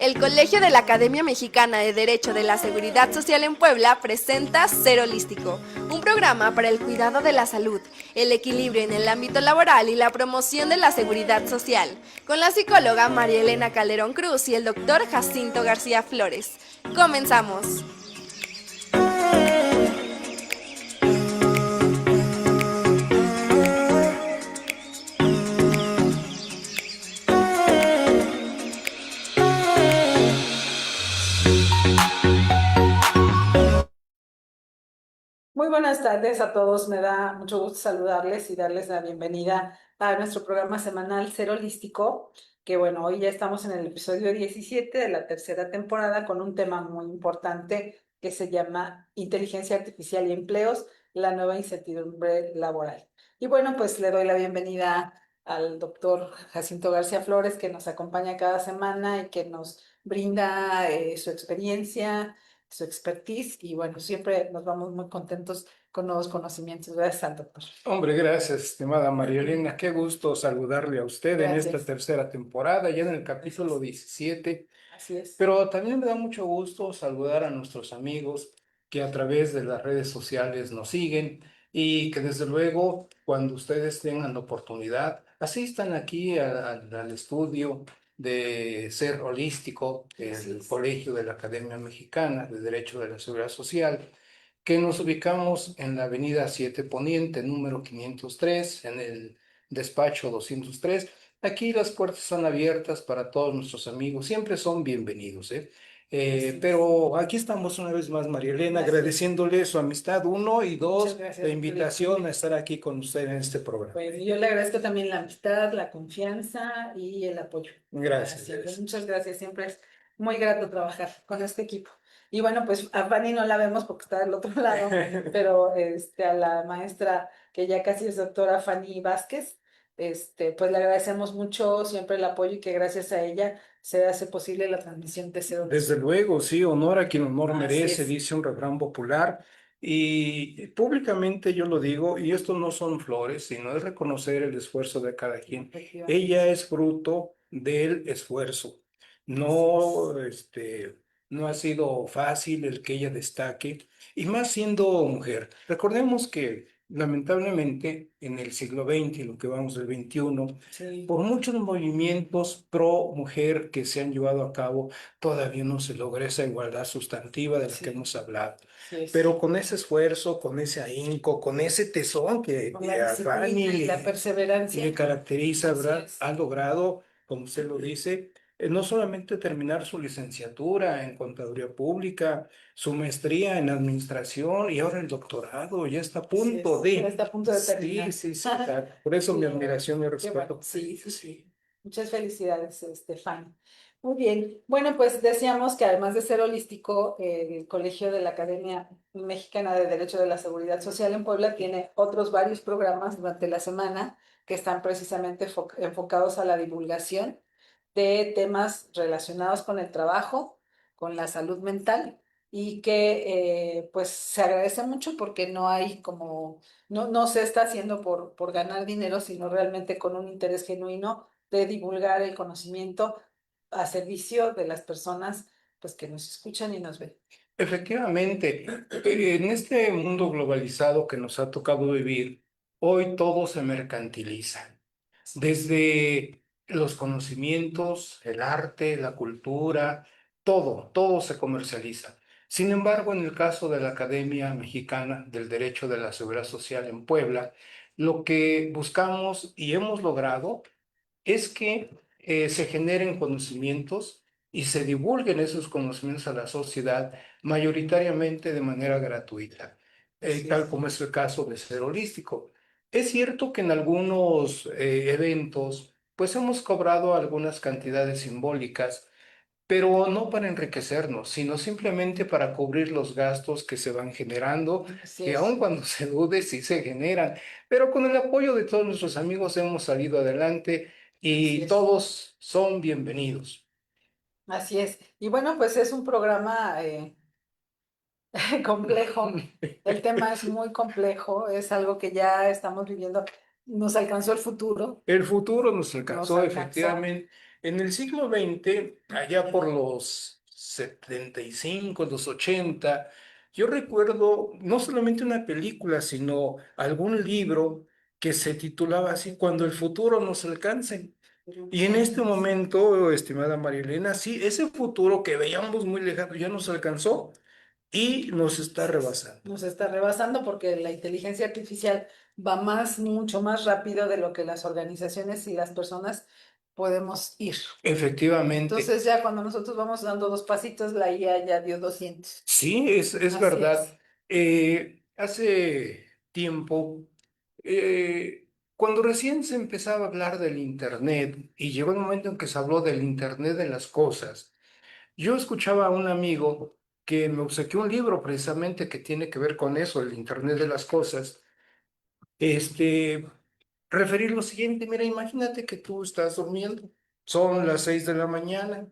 El Colegio de la Academia Mexicana de Derecho de la Seguridad Social en Puebla presenta Ser Holístico, un programa para el cuidado de la salud, el equilibrio en el ámbito laboral y la promoción de la seguridad social, con la psicóloga María Elena Calderón Cruz y el doctor Jacinto García Flores. Comenzamos. Muy buenas tardes a todos. Me da mucho gusto saludarles y darles la bienvenida a nuestro programa semanal Ser Holístico, que bueno, hoy ya estamos en el episodio 17 de la tercera temporada con un tema muy importante que se llama Inteligencia Artificial y Empleos, la nueva incertidumbre laboral. Y bueno, pues le doy la bienvenida al doctor Jacinto García Flores, que nos acompaña cada semana y que nos brinda su experiencia, su expertise, y bueno, siempre nos vamos muy contentos con nuevos conocimientos. Gracias al doctor. Hombre, gracias, estimada María Elena. Qué gusto saludarle a usted en esta Gracias. tercera temporada, ya en el capítulo 17. Así es. Pero también me da mucho gusto saludar a nuestros amigos que a través de las redes sociales nos siguen y que desde luego cuando ustedes tengan la oportunidad asistan aquí al estudio de Ser Holístico, Así el es. Colegio de la Academia Mexicana de Derecho de la Seguridad Social, que nos ubicamos en la Avenida 7 Poniente, número 503, en el despacho 203. Aquí las puertas están abiertas para todos nuestros amigos, siempre son bienvenidos, ¿eh? Así es. Pero aquí estamos una vez más, María Elena, Así es. agradeciéndole su amistad, uno, y Muchas dos, gracias. la invitación a estar aquí con usted en este programa. Pues yo le agradezco también la amistad, la confianza y el apoyo. Gracias, Siempre. gracias. Muchas gracias. Siempre es muy grato trabajar con este equipo. Y bueno, pues a Fanny no la vemos porque está del otro lado, pero a la maestra que ya casi es doctora, Fanny Vázquez, pues le agradecemos mucho siempre el apoyo y que gracias a ella se hace posible la transmisión de Cero. Desde luego, sí, honor a quien honor Así merece, es. dice un refrán popular. Y públicamente yo lo digo, y esto no son flores, sino es reconocer el esfuerzo de cada quien. Efectivamente. Ella es fruto del esfuerzo. No, no ha sido fácil el que ella destaque, y más siendo mujer. Recordemos que lamentablemente en el siglo XX, lo que vamos del XXI, Sí. por muchos movimientos pro mujer que se han llevado a cabo, todavía no se logra esa igualdad sustantiva de la que Sí. hemos hablado. Así es. Pero con ese esfuerzo, con ese ahínco, con ese tesón que Con la a disciplina y Fanny la perseverancia. le caracteriza, Así ¿verdad? es. Ha logrado, como usted lo dice, no solamente terminar su licenciatura en Contaduría Pública, su maestría en Administración y ahora el doctorado, ya está a Así punto es. Ya de... está a punto de Sí, terminar. sí, sí, claro. Por eso mi Sí, admiración y qué bueno. respeto. Sí, sí, sí. Muchas felicidades, Fanny. Muy bien. Bueno, pues decíamos que además de ser holístico, el Colegio de la Academia Mexicana de Derecho de la Seguridad Social en Puebla tiene otros varios programas durante la semana que están precisamente enfocados a la divulgación de temas relacionados con el trabajo, con la salud mental y que pues se agradece mucho porque no hay como, no se está haciendo por ganar dinero, sino realmente con un interés genuino de divulgar el conocimiento a servicio de las personas pues que nos escuchan y nos ven. Efectivamente, en este mundo globalizado que nos ha tocado vivir, hoy todo se mercantiliza. Desde los conocimientos, el arte, la cultura, todo se comercializa. Sin embargo, en el caso de la Academia Mexicana del Derecho de la Seguridad Social en Puebla, lo que buscamos y hemos logrado es que se generen conocimientos y se divulguen esos conocimientos a la sociedad mayoritariamente de manera gratuita, tal como es el caso de Ser Holístico. Es cierto que en algunos eventos, pues hemos cobrado algunas cantidades simbólicas, pero no para enriquecernos, sino simplemente para cubrir los gastos que se van generando, Así que es. aun cuando se dude, sí se generan. Pero con el apoyo de todos nuestros amigos hemos salido adelante Así y es. todos son bienvenidos. Así es. Y bueno, pues es un programa complejo. El tema es muy complejo, es algo que ya estamos viviendo. Nos alcanzó el futuro, El futuro nos nos alcanzó, alcanzó. efectivamente. En el siglo XX, allá por los 75, los 80, yo recuerdo no solamente una película, sino algún libro que se titulaba así, Cuando el futuro nos alcance. Y en este momento, estimada Marilena, sí, ese futuro que veíamos muy lejano ya nos alcanzó y nos está rebasando. Nos está rebasando porque la inteligencia artificial va mucho más rápido de lo que las organizaciones y las personas podemos ir. Efectivamente, Entonces ya cuando nosotros vamos dando 2 pasitos, la IA ya dio 200. sí, es Así verdad. es. Hace tiempo, cuando recién se empezaba a hablar del Internet y llegó el momento en que se habló del Internet de las cosas, yo escuchaba a un amigo que me obsequió un libro precisamente que tiene que ver con eso, el Internet de las cosas. Este, referir lo siguiente, mira, imagínate que tú estás durmiendo, son las 6 de la mañana,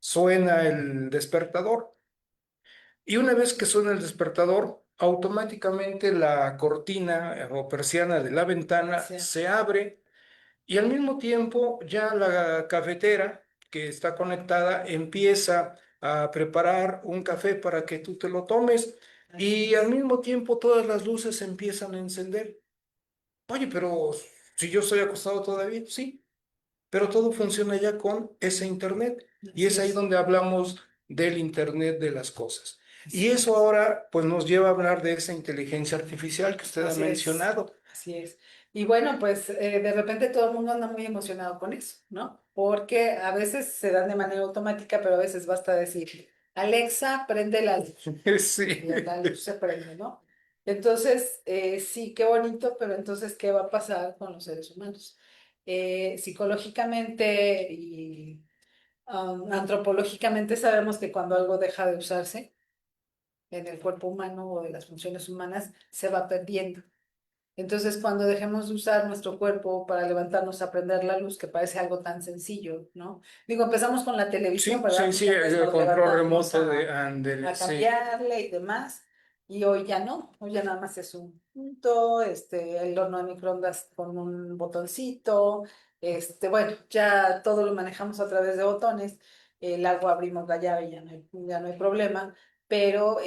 suena el despertador y una vez que suena el despertador, automáticamente la cortina o persiana de la ventana Sí. se abre y al mismo tiempo ya la cafetera que está conectada empieza a preparar un café para que tú te lo tomes y al mismo tiempo todas las luces empiezan a encender. Oye, pero si yo estoy acostado todavía, sí, pero todo funciona ya con ese Internet. Y Así es ahí es. donde hablamos del Internet de las cosas. Y Así es. eso ahora pues nos lleva a hablar de esa inteligencia artificial que usted ha Así es. mencionado. Así es. Y bueno, pues de repente todo el mundo anda muy emocionado con eso, ¿no? Porque a veces se dan de manera automática, pero a veces basta decir, Alexa, prende la luz. Sí. Y la luz se prende, ¿no? Entonces, sí, qué bonito, pero entonces, ¿qué va a pasar con los seres humanos? Psicológicamente y antropológicamente sabemos que cuando algo deja de usarse en el cuerpo humano o de las funciones humanas, se va perdiendo. Entonces, cuando dejemos de usar nuestro cuerpo para levantarnos a prender la luz, que parece algo tan sencillo, ¿no? Digo, empezamos con la televisión, Sí, ¿verdad? sí, Porque sí, antes el nos control levantábamos remoto de Andel, a sí. cambiarle y demás, y hoy ya no, hoy ya nada más es un punto, el horno de microondas con un botoncito, bueno, ya todo lo manejamos a través de botones, el agua abrimos la llave y ya no hay problema. Pero,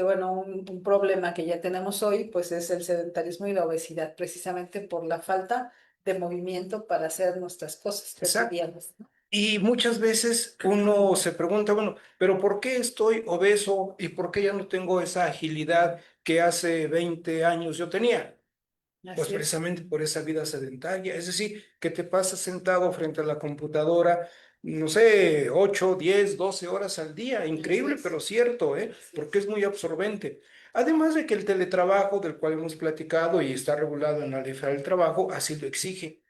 bueno, un problema que ya tenemos hoy, pues es el sedentarismo y la obesidad, precisamente por la falta de movimiento para hacer nuestras cosas Exacto. cotidianas, ¿no? Y muchas veces uno se pregunta, bueno, pero ¿por qué estoy obeso y por qué ya no tengo esa agilidad que hace 20 años yo tenía? Pues Así es, precisamente por esa vida sedentaria, es decir, que te pasas sentado frente a la computadora, no sé, 8, 10, 12 horas al día, así increíble, es, pero cierto, ¿eh? así Porque es. es muy absorbente. Además de que el teletrabajo, del cual hemos platicado y está regulado en la ley federal del trabajo, así lo exige,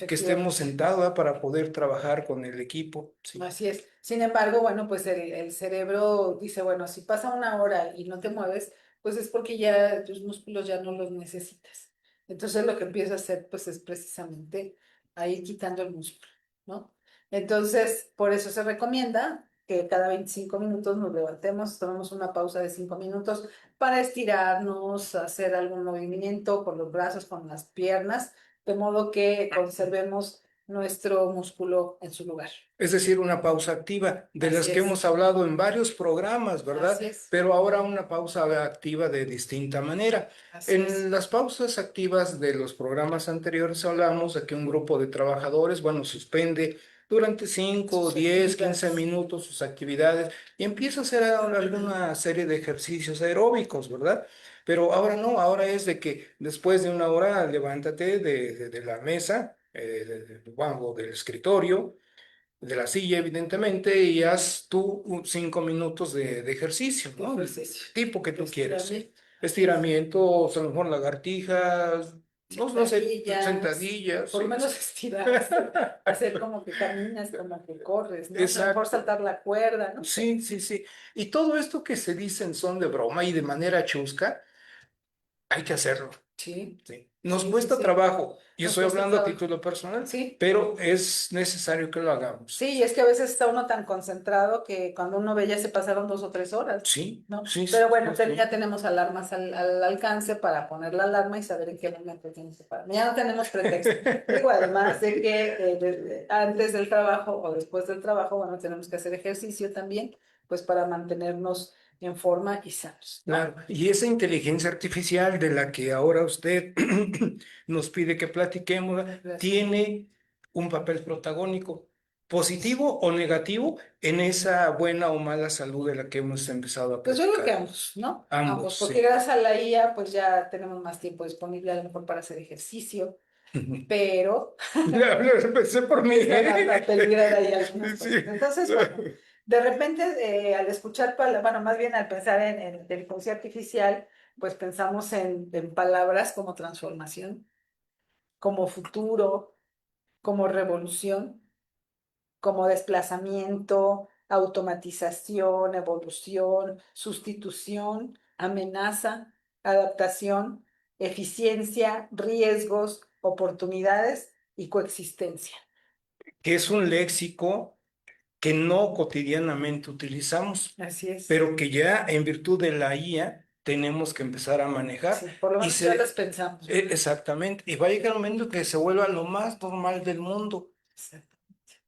que estemos Efectivamente, sentados, ¿ah? Para poder trabajar con el equipo, sí. así es. Sin embargo, bueno, pues el cerebro dice, bueno, si pasa una hora y no te mueves, pues es porque ya tus músculos ya no los necesitas. Entonces lo que empieza a hacer, pues es precisamente a ir quitando el músculo, ¿no? Entonces, por eso se recomienda que cada 25 minutos nos levantemos, tomemos una pausa de 5 minutos para estirarnos, hacer algún movimiento con los brazos, con las piernas, de modo que conservemos nuestro músculo en su lugar. Es decir, una pausa activa, de las Así que es, hemos hablado en varios programas, ¿verdad? así es, Pero ahora una pausa activa de distinta manera. así En es. las pausas activas de los programas anteriores hablamos de que un grupo de trabajadores, bueno, suspende durante 5, Sus 10, 15 actividades. minutos sus actividades y empieza a hacer alguna serie de ejercicios aeróbicos, ¿verdad? Pero ahora no, ahora es de que después de una hora levántate de la mesa, vamos, del escritorio, de la silla, evidentemente, y haz tú 5 minutos de ejercicio, De ¿no? El ejercicio, tipo que de tú quieres, sí. estiramiento. Así es. Estiramientos, a lo mejor lagartijas, no sé, Sentadillas, sentadillas, por lo sí. menos estirarse, hacer como que caminas, como que corres, ¿no? A lo mejor Exacto. saltar la cuerda, no sé. Sí, sí, sí. Y todo esto que se dice en son de broma y de manera chusca, hay que hacerlo. Sí, Sí. Nos Sí, sí, cuesta sí. trabajo, y Nos estoy cuesta hablando a trabajo. título personal, Sí. pero es necesario que lo hagamos. Sí, y es que a veces está uno tan concentrado que cuando uno ve ya se pasaron 2 o 3 horas, Sí, ¿no? sí, Pero sí, bueno, sí, sí. ya tenemos alarmas al alcance para poner la alarma y saber en qué momento tienes que parar. Ya no tenemos pretexto. Digo, además de que antes del trabajo o después del trabajo, bueno, tenemos que hacer ejercicio también, pues para mantenernos en forma y sanos, ¿no? Claro, y esa inteligencia artificial de la que ahora usted nos pide que platiquemos, Gracias. tiene un papel protagónico, positivo o negativo, en esa buena o mala salud de la que hemos empezado a Pues yo creo que platicar. ambos, ¿no? Ambos, Ambos, porque sí. gracias a la IA, pues ya tenemos más tiempo disponible a lo mejor para hacer ejercicio, pero Empecé por mí, empiezan a ¿eh? peligrar ahí algunas Sí. cosas. Entonces, bueno, de repente, al escuchar, bueno, más bien al pensar en inteligencia artificial, pues pensamos en palabras como transformación, como futuro, como revolución, como desplazamiento, automatización, evolución, sustitución, amenaza, adaptación, eficiencia, riesgos, oportunidades y coexistencia. Que es un léxico que no cotidianamente utilizamos, Así es. pero que ya en virtud de la IA tenemos que empezar a manejar Sí, por lo y menos ya las pensamos. exactamente, y va a llegar un momento que se vuelva lo más normal del mundo. Exacto.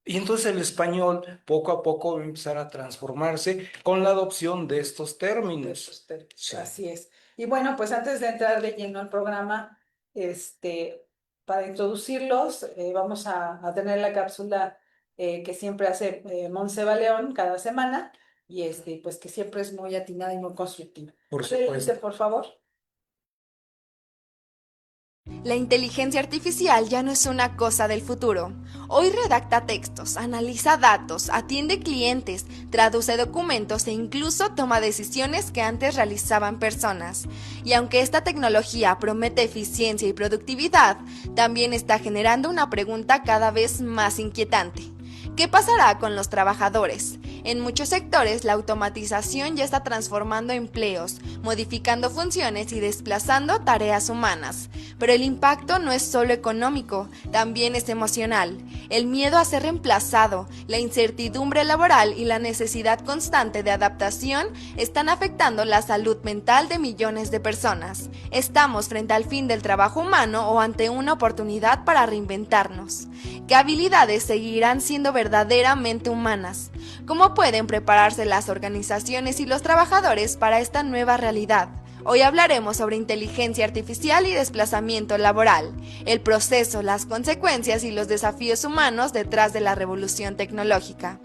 Y entonces el español poco a poco va a empezar a transformarse con la adopción de estos De términos. esos términos. Sí, Así es. Y bueno, pues antes de entrar de lleno al programa, para introducirlos, vamos a tener la cápsula que siempre hace Montse León cada semana y pues que siempre es muy atinada y muy constructiva. por Adelante, supuesto. por favor. La inteligencia artificial ya no es una cosa del futuro. Hoy redacta textos, analiza datos, atiende clientes, traduce documentos e incluso toma decisiones que antes realizaban personas. Y aunque esta tecnología promete eficiencia y productividad, también está generando una pregunta cada vez más inquietante. ¿Qué pasará con los trabajadores? En muchos sectores, la automatización ya está transformando empleos, modificando funciones y desplazando tareas humanas. Pero el impacto no es solo económico, también es emocional. El miedo a ser reemplazado, la incertidumbre laboral y la necesidad constante de adaptación están afectando la salud mental de millones de personas. Estamos frente al fin del trabajo humano o ante una oportunidad para reinventarnos. ¿Qué habilidades seguirán siendo verdaderamente humanas? ¿Cómo pueden prepararse las organizaciones y los trabajadores para esta nueva realidad? Hoy hablaremos sobre inteligencia artificial y desplazamiento laboral, el proceso, las consecuencias y los desafíos humanos detrás de la revolución tecnológica.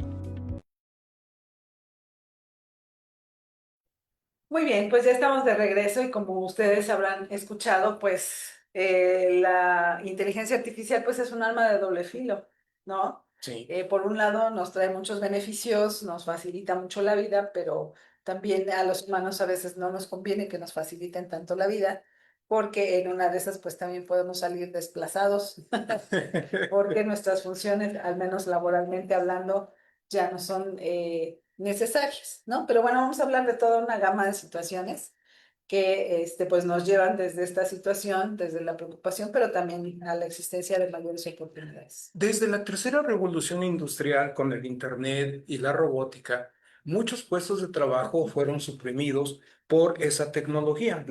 Muy bien, pues ya estamos de regreso y como ustedes habrán escuchado, pues la inteligencia artificial pues es un arma de doble filo, ¿no? Sí. Por un lado nos trae muchos beneficios, nos facilita mucho la vida, pero también a los humanos a veces no nos conviene que nos faciliten tanto la vida, porque en una de esas pues también podemos salir desplazados, porque nuestras funciones, al menos laboralmente hablando, ya no son necesarias, ¿no? Pero bueno, vamos a hablar de toda una gama de situaciones que pues nos llevan desde esta situación, desde la preocupación, pero también a la existencia de mayores oportunidades. Desde la tercera revolución industrial con el Internet y la robótica, muchos puestos de trabajo fueron suprimidos por esa tecnología,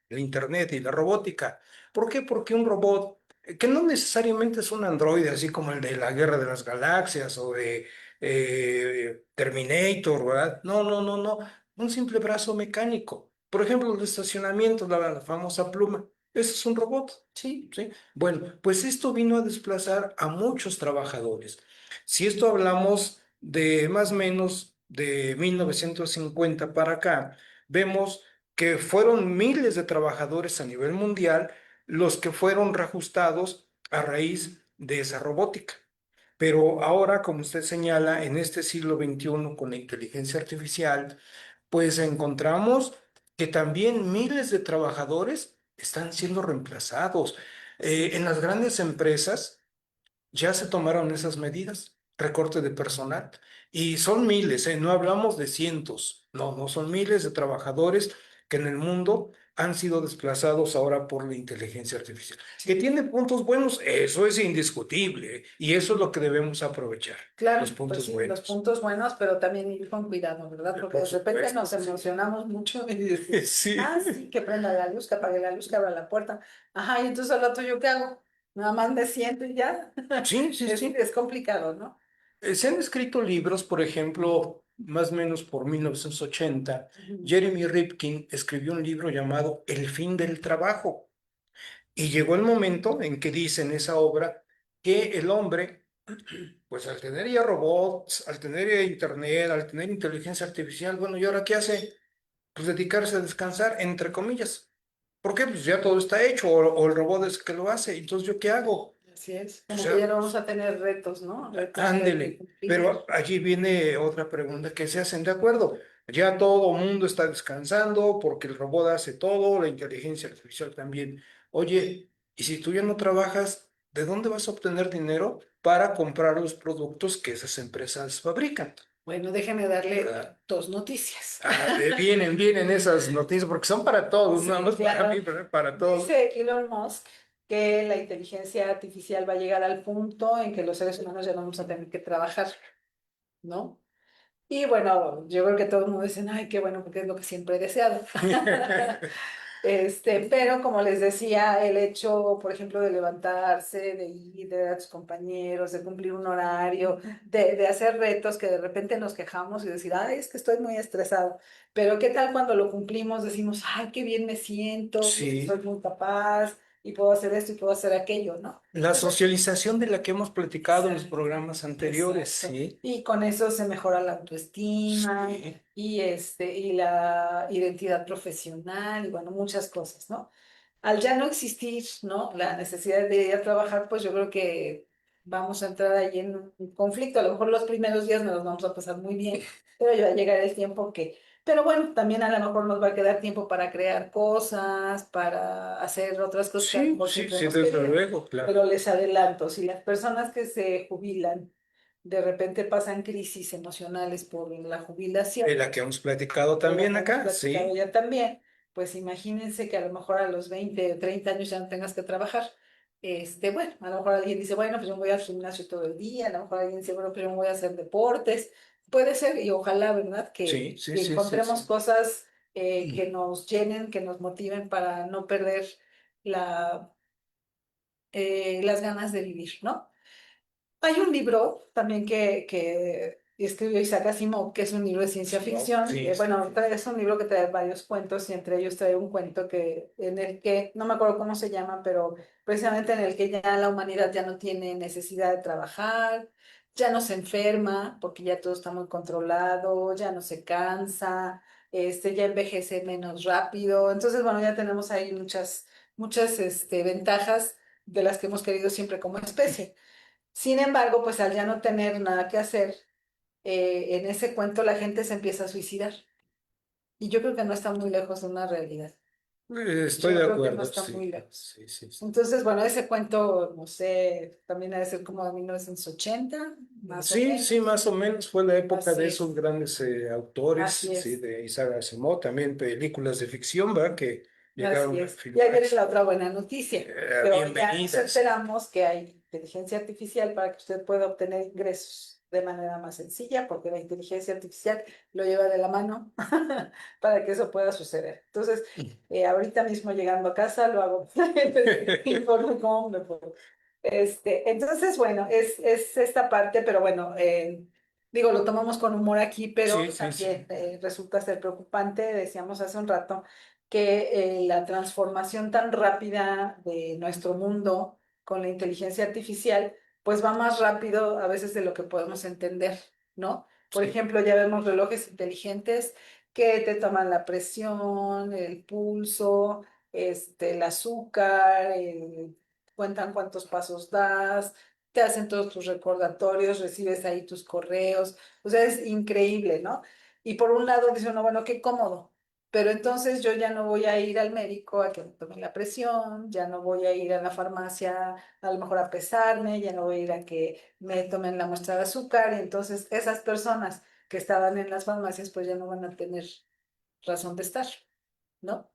el Internet y la robótica. ¿Por qué? Porque un robot, que no necesariamente es un androide, así como el de la Guerra de las Galaxias o de Terminator, ¿verdad? No, no, no, no. Un simple brazo mecánico. Por ejemplo, el estacionamiento, la famosa pluma. Ese es un robot. Sí, ¿Sí? Bueno, pues esto vino a desplazar a muchos trabajadores. Si esto hablamos de más o menos de 1950 para acá, vemos que fueron miles de trabajadores a nivel mundial los que fueron reajustados a raíz de esa robótica. Pero ahora, como usted señala, en este siglo XXI con la inteligencia artificial, pues encontramos que también miles de trabajadores están siendo reemplazados. En las grandes empresas ya se tomaron esas medidas, recorte de personal, y son miles, no hablamos de cientos, no, no son miles de trabajadores que en el mundo han sido desplazados ahora por la inteligencia artificial. Que tiene puntos buenos, eso es indiscutible, y eso es lo que debemos aprovechar, Claro, los pues puntos sí, los buenos. puntos buenos, pero también ir con cuidado, ¿verdad? Porque Por de repente supuesto. nos emocionamos mucho y decimos, Sí, ah, sí, que prenda la luz, que apague la luz, que abra la puerta. Ajá, y entonces al rato yo qué hago, nada más me siento y ya. sí, sí, sí. Es complicado, ¿no? Se han escrito libros, por ejemplo, más o menos por 1980, Ujú. Jeremy Rifkin escribió un libro llamado El fin del trabajo. Y llegó el momento en que dice en esa obra que el hombre, pues al tener ya robots, al tener ya internet, al tener inteligencia artificial, bueno, ¿y ahora qué hace? Pues dedicarse a descansar, entre comillas. ¿Por qué? Pues ya todo está hecho, o el robot es el que lo hace. Entonces, ¿yo qué hago? Así es, Pues como que ya, ya no vamos a tener retos, ¿no? Retos que ándele. cumplir. Pero allí viene otra pregunta que se hacen de acuerdo. Ya todo el mundo está descansando porque el robot hace todo, la inteligencia artificial también. Oye, y si tú ya no trabajas, ¿de dónde vas a obtener dinero para comprar los productos que esas empresas fabrican? Bueno, déjeme darle ¿Verdad? dos noticias. Vienen esas noticias porque son para todos, nada Sí, más para mí, claro. pero para todos. Dice Elon Musk que la inteligencia artificial va a llegar al punto en que los seres humanos ya no vamos a tener que trabajar, ¿no? Y bueno, yo creo que todo el mundo dice, ay, qué bueno, porque es lo que siempre he deseado. Pero como les decía, el hecho, por ejemplo, de levantarse, de ir, de ver a tus compañeros, de cumplir un horario, de hacer retos que de repente nos quejamos y decir, ay, es que estoy muy estresado. Pero ¿qué tal cuando lo cumplimos? Decimos, ay, qué bien me siento, soy Sí, muy capaz y puedo hacer esto y puedo hacer aquello, ¿no? la socialización de la que hemos platicado en los Exacto, programas anteriores, exacto. sí. Y con eso se mejora la autoestima Sí. y la identidad profesional y bueno, muchas cosas, ¿no? Al ya no existir, ¿no? La necesidad de ir a trabajar, pues yo creo que vamos a entrar ahí en un conflicto. A lo mejor los primeros días nos los vamos a pasar muy bien, pero ya va a llegar el tiempo que... Pero bueno, también a lo mejor nos va a quedar tiempo para crear cosas, para hacer otras cosas que a lo Sí, mejor sí, siempre sí, hemos desde querido. luego, claro. Pero les adelanto, si las personas que se jubilan de repente pasan crisis emocionales por la jubilación, De la que hemos platicado de la también que hemos acá, platicado sí. ya también, pues imagínense que a lo mejor a los 20 o 30 años ya no tengas que trabajar. Bueno, a lo mejor alguien dice, bueno, pues yo me voy al gimnasio todo el día, a lo mejor alguien dice, bueno, pues yo me voy a hacer deportes. Puede ser, y ojalá, ¿verdad? Sí, sí, Que sí, sí, encontremos sí. cosas Mm. que nos llenen, que nos motiven para no perder la, las ganas de vivir, ¿no? Hay un libro también que escribió Isaac Asimov, que es un libro de ciencia No, ficción. sí, sí. Bueno, es un libro que trae varios cuentos y entre ellos trae un cuento en el que, no me acuerdo cómo se llama, pero precisamente en el que ya la humanidad ya no tiene necesidad de trabajar, ya no se enferma porque ya todo está muy controlado, ya no se cansa, ya envejece menos rápido. Entonces, bueno, ya tenemos ahí muchas ventajas de las que hemos querido siempre como especie. Sin embargo, pues al ya no tener nada que hacer, en ese cuento la gente se empieza a suicidar. Y yo creo que no está muy lejos de una realidad. Estoy Yo de creo que no acuerdo, está sí. muy lejos. Sí, sí, sí. Entonces, bueno, ese cuento, no sé, también ha de ser como de 1980 más o Sí, sí, menos. más o menos fue la época de Así esos es, grandes autores, así sí, es, de Isaac Asimov, también películas de ficción, ¿verdad? Que así llegaron a es. Y ahí viene filmarse. la otra buena noticia, que hoy ya nos Bienvenidas. enteramos que hay inteligencia artificial para que usted pueda obtener ingresos de manera más sencilla, porque la inteligencia artificial lo lleva de la mano para que eso pueda suceder. Entonces, ahorita mismo llegando a casa lo hago, informe cómo me puedo. Entonces, bueno, es esta parte, pero bueno, digo, lo tomamos con humor aquí, pero Sí, sí, también sí. resulta ser preocupante, decíamos hace un rato, que la transformación tan rápida de nuestro mundo con la inteligencia artificial, pues va más rápido a veces de lo que podemos entender, ¿no? Por Sí. ejemplo, ya vemos relojes inteligentes que te toman la presión, el pulso, el azúcar, cuentan cuántos pasos das, te hacen todos tus recordatorios, recibes ahí tus correos, o sea, es increíble, ¿no? Y por un lado dice uno, bueno, qué cómodo, pero entonces yo ya no voy a ir al médico a que me tomen la presión, ya no voy a ir a la farmacia a lo mejor a pesarme, ya no voy a ir a que me tomen la muestra de azúcar, y entonces esas personas que estaban en las farmacias pues ya no van a tener razón de estar, ¿no?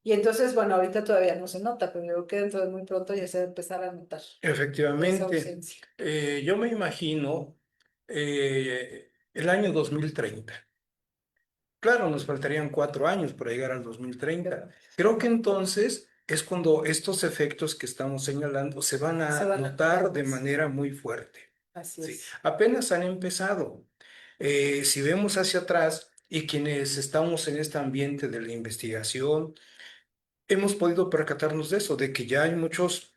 Y entonces, bueno, ahorita todavía no se nota, pero yo creo que dentro de muy pronto ya se va a empezar a notar esa Efectivamente, ausencia. yo me imagino el año 2030. Claro, nos faltarían 4 años para llegar al 2030. Creo que entonces es cuando estos efectos que estamos señalando se van Se a van a notar notar de más. manera muy fuerte. Así Sí, es. apenas han empezado. Si vemos hacia atrás y quienes estamos en este ambiente de la investigación, hemos podido percatarnos de eso, de que ya hay muchas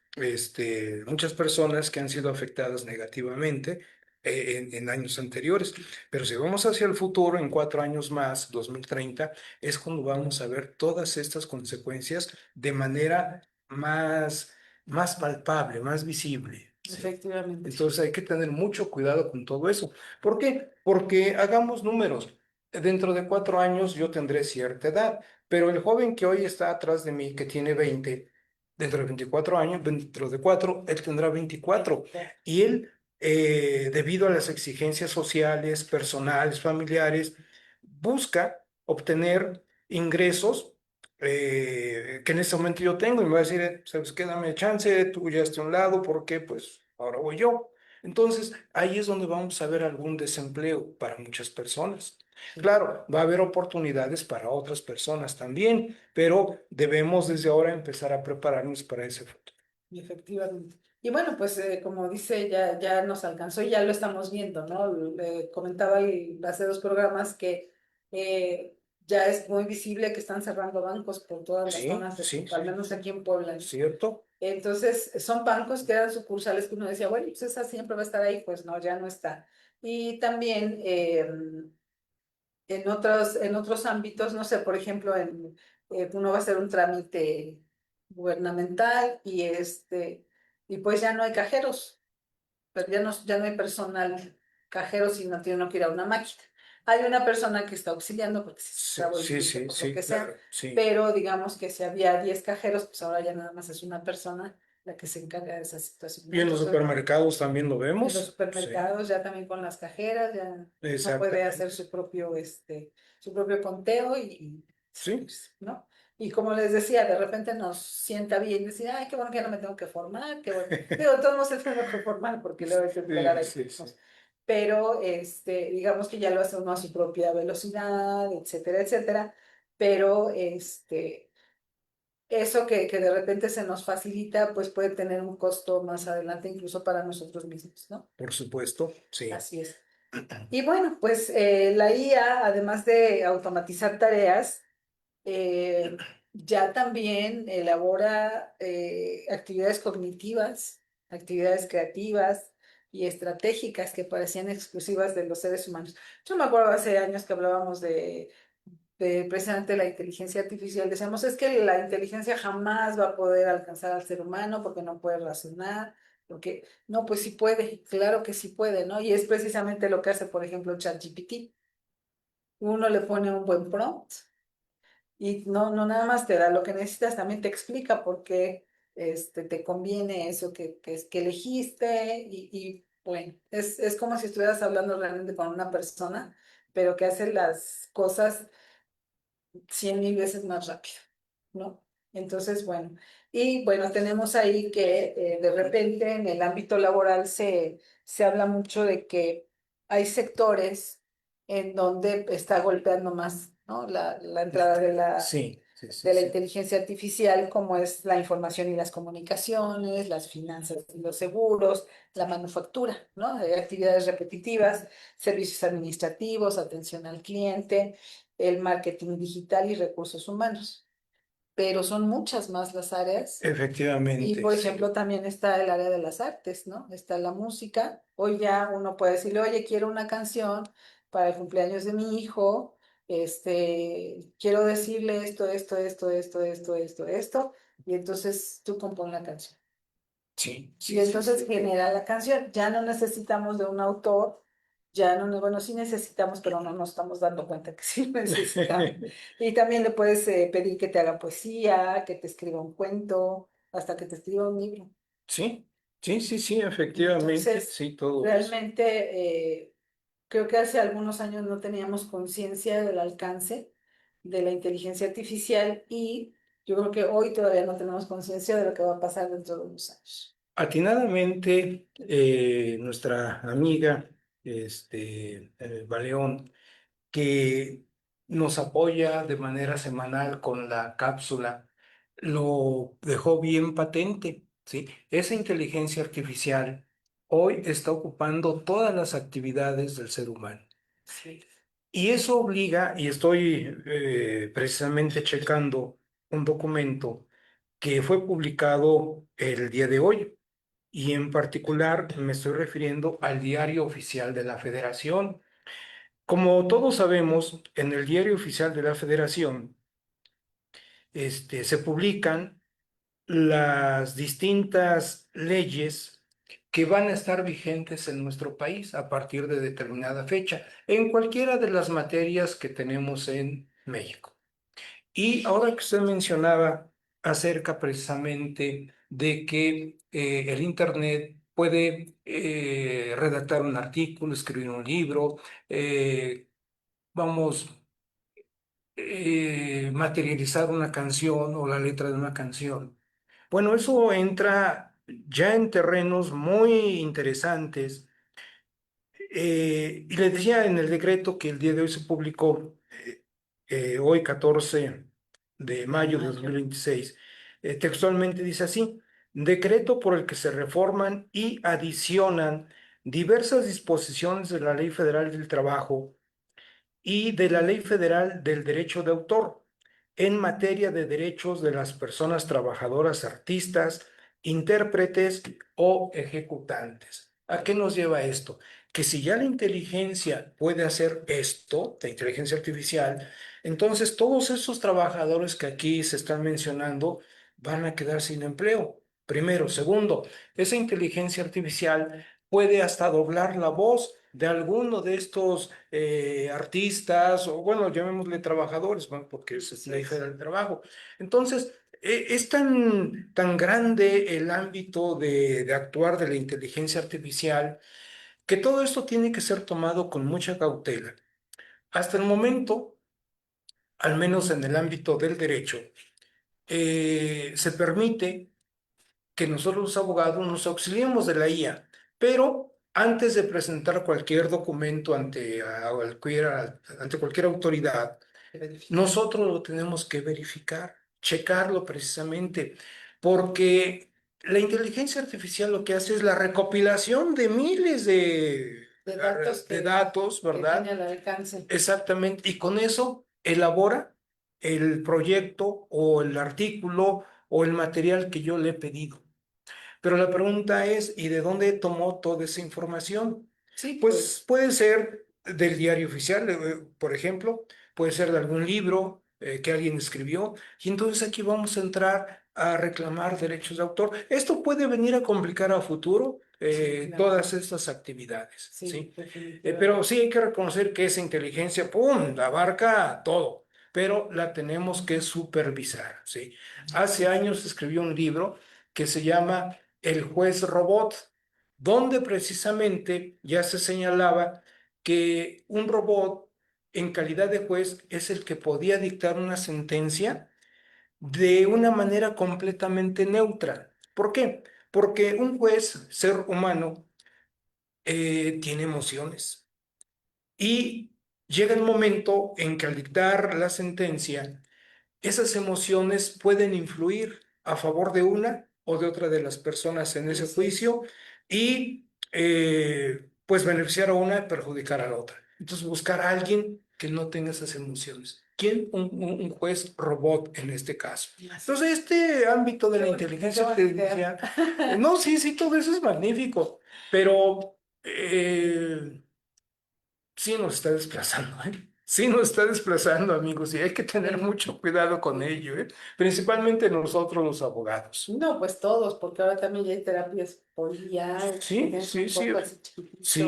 personas que han sido afectadas negativamente en años anteriores. Pero si vamos hacia el futuro, en 4 años más, 2030, es cuando vamos a ver todas estas consecuencias de manera más palpable, más visible. ¿Sí? Efectivamente. Entonces hay que tener mucho cuidado con todo eso. ¿Por qué? Porque hagamos números. Dentro de 4 años yo tendré cierta edad, pero el joven que hoy está atrás de mí, que tiene 20, dentro de 24 años, dentro de 4, él tendrá 24. Y él, debido a las exigencias sociales, personales, familiares, busca obtener ingresos que en este momento yo tengo y me va a decir, ¿sabes qué? Dame chance, tú ya estás a un lado, porque pues ahora voy yo. Entonces, ahí es donde vamos a ver algún desempleo para muchas personas. Claro, va a haber oportunidades para otras personas también, pero debemos desde ahora empezar a prepararnos para ese futuro. Efectivamente. Y bueno, pues como dice, ya nos alcanzó y ya lo estamos viendo, ¿no? Comentaba hace 2 programas que ya es muy visible que están cerrando bancos por todas las Sí, zonas, sí, al sí, menos aquí en Puebla, ¿no? cierto. Entonces, son bancos que eran sucursales que uno decía, bueno, pues esa siempre va a estar ahí, pues no, ya no está. Y también en otros ámbitos, no sé, por ejemplo, uno va a hacer un trámite gubernamental y pues ya no hay cajeros, pero ya no hay personal cajero, sino tiene uno que ir a una máquina. Hay una persona que está auxiliando porque si se Sí, traba el sí, pulso sí, por lo sí, que sea, claro, sí. pero digamos que si había 10 cajeros, pues ahora ya nada más es una persona la que se encarga de esa situación, ¿no? Y en los Entonces, supermercados también lo en los vemos. Sí, supermercados, ya también con las cajeras, ya no puede hacer exactamente. su propio conteo y Sí, salirse, ¿no? Y como les decía, de repente nos sienta bien decir, ay, qué bueno que ya no me tengo que formar, qué bueno. Digo, de todos modos se tiene que formar porque luego hay que entregar sí, ahí, sí, ¿no? sí. Pero digamos que ya lo hace uno a su propia velocidad, etcétera, etcétera. Pero eso que de repente se nos facilita, pues puede tener un costo más adelante, incluso para nosotros mismos, ¿no? Por supuesto, sí. Así es. Y bueno, pues la IA, además de automatizar tareas, ya también elabora actividades cognitivas, actividades creativas y estratégicas que parecían exclusivas de los seres humanos. Yo me acuerdo hace años que hablábamos de precisamente la inteligencia artificial. Decíamos, es que la inteligencia jamás va a poder alcanzar al ser humano porque no puede razonar, porque no, pues sí puede, claro que sí puede, ¿no? Y es precisamente lo que hace, por ejemplo, ChatGPT. Uno le pone un buen prompt y no nada más te da lo que necesitas, también te explica por qué te conviene eso que elegiste bueno, es como si estuvieras hablando realmente con una persona, pero que hace las cosas 100.000 veces más rápido, ¿no? Entonces, bueno, y bueno, tenemos ahí que de repente en el ámbito laboral se habla mucho de que hay sectores en donde está golpeando más, ¿no? La entrada de la, Sí, sí, sí, de la sí. inteligencia artificial, como es la información y las comunicaciones, las finanzas y los seguros, la manufactura, ¿no? De actividades repetitivas, servicios administrativos, atención al cliente, el marketing digital y recursos humanos. Pero son muchas más las áreas. Y, Efectivamente, por sí. ejemplo, también está el área de las artes, ¿no? Está la música. Hoy ya uno puede decirle, oye, quiero una canción para el cumpleaños de mi hijo, quiero decirle esto, y entonces tú compón la canción. Sí, Y sí, sí, entonces sí. genera la canción. Ya no necesitamos de un autor, ya no, bueno, sí necesitamos, pero no nos estamos dando cuenta que sí necesitamos. Y también le puedes pedir que te haga poesía, que te escriba un cuento, hasta que te escriba un libro. Sí, sí, sí, sí, efectivamente, Entonces, sí, todo eso. realmente creo que hace algunos años no teníamos conciencia del alcance de la inteligencia artificial y yo creo que hoy todavía no tenemos conciencia de lo que va a pasar dentro de unos años. Atinadamente, nuestra amiga Baleón, que nos apoya de manera semanal con la cápsula, lo dejó bien patente, ¿sí? Esa inteligencia artificial hoy está ocupando todas las actividades del ser humano. Sí. Y eso obliga, y estoy precisamente checando un documento que fue publicado el día de hoy, y en particular me estoy refiriendo al Diario Oficial de la Federación. Como todos sabemos, en el Diario Oficial de la Federación se publican las distintas leyes que van a estar vigentes en nuestro país a partir de determinada fecha, en cualquiera de las materias que tenemos en México. Y ahora que usted mencionaba acerca precisamente de que el Internet puede redactar un artículo, escribir un libro, vamos, materializar una canción o la letra de una canción. Bueno, eso entra ya en terrenos muy interesantes. Y les decía en el decreto que el día de hoy se publicó, hoy 14 de mayo de 2026, textualmente dice así: decreto por el que se reforman y adicionan diversas disposiciones de la Ley Federal del Trabajo y de la Ley Federal del Derecho de Autor en materia de derechos de las personas trabajadoras, artistas, intérpretes o ejecutantes. ¿A qué nos lleva esto? Que si ya la inteligencia puede hacer esto, la inteligencia artificial, entonces todos esos trabajadores que aquí se están mencionando van a quedar sin empleo. Primero. Segundo, esa inteligencia artificial puede hasta doblar la voz de alguno de estos artistas, o bueno, llamémosle trabajadores, bueno, porque es la hija del trabajo. Entonces, es tan grande el ámbito de actuar de la inteligencia artificial, que todo esto tiene que ser tomado con mucha cautela. Hasta el momento, al menos en el ámbito del derecho, se permite que nosotros los abogados nos auxiliemos de la IA, pero antes de presentar cualquier documento ante cualquier autoridad, nosotros lo tenemos que verificar, checarlo precisamente, porque la inteligencia artificial lo que hace es la recopilación de miles de datos, que ¿verdad? tiene al alcance. Exactamente, y con eso elabora el proyecto o el artículo o el material que yo le he pedido. Pero la pregunta es, ¿y de dónde tomó toda esa información? Sí, Pues puede ser del diario oficial, por ejemplo, puede ser de algún libro que alguien escribió, y entonces aquí vamos a entrar a reclamar derechos de autor. Esto puede venir a complicar a futuro Sí, claro. todas estas actividades, Sí, ¿sí? definitivamente. Pero sí hay que reconocer que esa inteligencia, ¡pum!, abarca todo, pero la tenemos que supervisar, ¿sí? Hace años escribí un libro que se llama El juez robot, donde precisamente ya se señalaba que un robot en calidad de juez es el que podía dictar una sentencia de una manera completamente neutra. ¿Por qué? Porque un juez, ser humano, tiene emociones, y llega el momento en que al dictar la sentencia, esas emociones pueden influir a favor de una o de otra de las personas en ese juicio, y pues beneficiar a una y perjudicar a la otra. Entonces buscar a alguien que no tenga esas emociones. ¿Quién? Un juez robot en este caso. Entonces este ámbito de la inteligencia artificial, no, sí, todo eso es magnífico, pero sí nos está desplazando, ¿eh? Sí nos está desplazando, amigos, y hay que tener mucho cuidado con ello, ¿eh? Principalmente nosotros los abogados. No, pues todos, porque ahora también ya hay terapias por IA, Sí, es sí, un sí. poco así chiquitito. Sí.